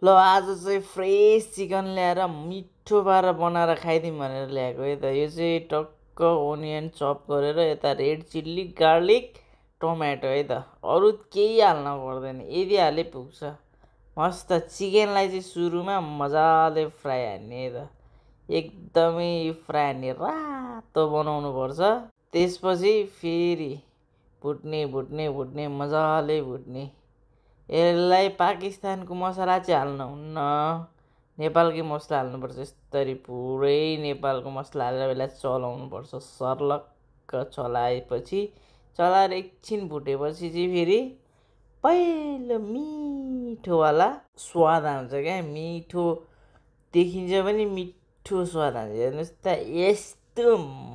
ल आज चाहिँ फ्रेस चिकन ल्याएर मिठो पारेर बनाएर खाइदिउँ भनेर ल्याएको है त। यो चाहिँ टक्क ओनियन चप गरेर यता रेड चिल्ली गार्लिक टमाटो है त। अरू केही हाल्न पर्दैन, यदि हाले पुग्छ। मस्त चिकनलाई चाहिँ सुरुमा मजाले फ्राई हान्ने है त, एकदमै फ्राई हान्ने रातो बनाउनु पर्छ। त्यसपछि फेरि भुट्ने भुट्ने भुट्ने मजाले भुट्ने। यसलाई पाकिस्तानको मसला चाहिँ हाल्नुहुन्न, नेपालकै मसला हाल्नुपर्छ। यसरी पुरै नेपालको मसला हालेर यसलाई चलाउनुपर्छ। सर्लक्क चलाएपछि, चलाएर एकछिन भुटेपछि चाहिँ फेरि पहिलो मिठोवाला स्वाद आउँछ क्या। मिठो देखिन्छ पनि मिठो स्वाद आउँछ। हेर्नुहोस् त, यस्तो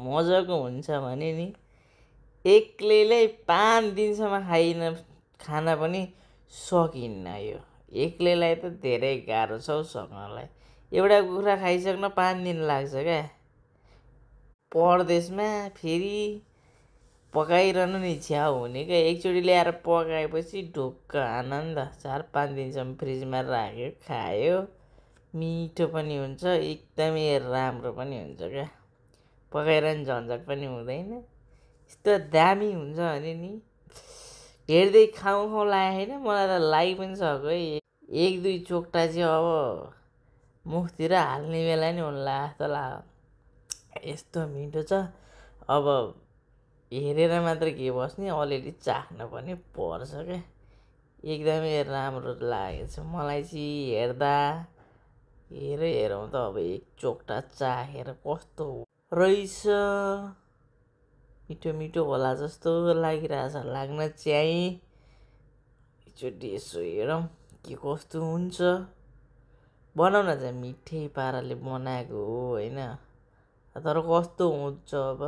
मजाको हुन्छ भने नि एक्लैलाई 5 दिनसम्म खान पनि सकिन्न। यो एक्लैलाई त धेरै गाह्रो छ हौ सक्नलाई। एउटा कुखुरा खाइसक्न 5 दिन लाग्छ क्या। परदेशमा फेरि पकाइरहनु नि छ्याउ हुने क्या। एकचोटि ल्याएर पकाएपछि ढुक्क आनन्द। 4-5 दिनसम्म फ्रिजमा राख्यो, खायो, मिठो पनि हुन्छ, एकदमै राम्रो पनि हुन्छ क्या। पकाइरहने झन्झट पनि हुँदैन। यस्तो दामी हुन्छ भने नि हेर्दै खाउँ खाउँ लागेको होइन, मलाई त लागि पनि सक्यो है। 1-2 चोक्टा चाहिँ अब मुखतिर हाल्ने बेला नि हुन्ला जस्तो लाग्यो। यस्तो मिठो छ। अब हेरेर मात्र के बस्ने, अलिअलि चाख्न पनि पर्छ क्या। एकदमै राम्रो लागेको छ मलाई चाहिँ। हेरौँ त अब एक चोक्टा चाखेर कस्तो रहेछ। मिठो मिठो होला जस्तो लागिरहेछ, लाग्न चाहिँ। एकचोटि यसो हेरौँ के कस्तो हुन्छ। बनाउन चाहिँ मिठै पाराले बनाएको हो होइन, तर कस्तो हुन्छ अब।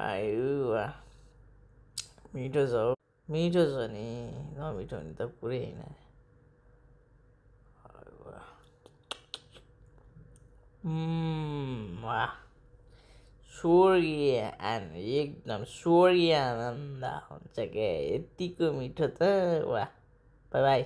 आयो मिठो छ हौ, मिठो छ नि, नमिठो भने त कुरै होइन। वाह, स्वर्गीय एकदम स्वर्गीय आनन्द हुन्छ क्या यतिको मिठो त। वाह, बाई बाई।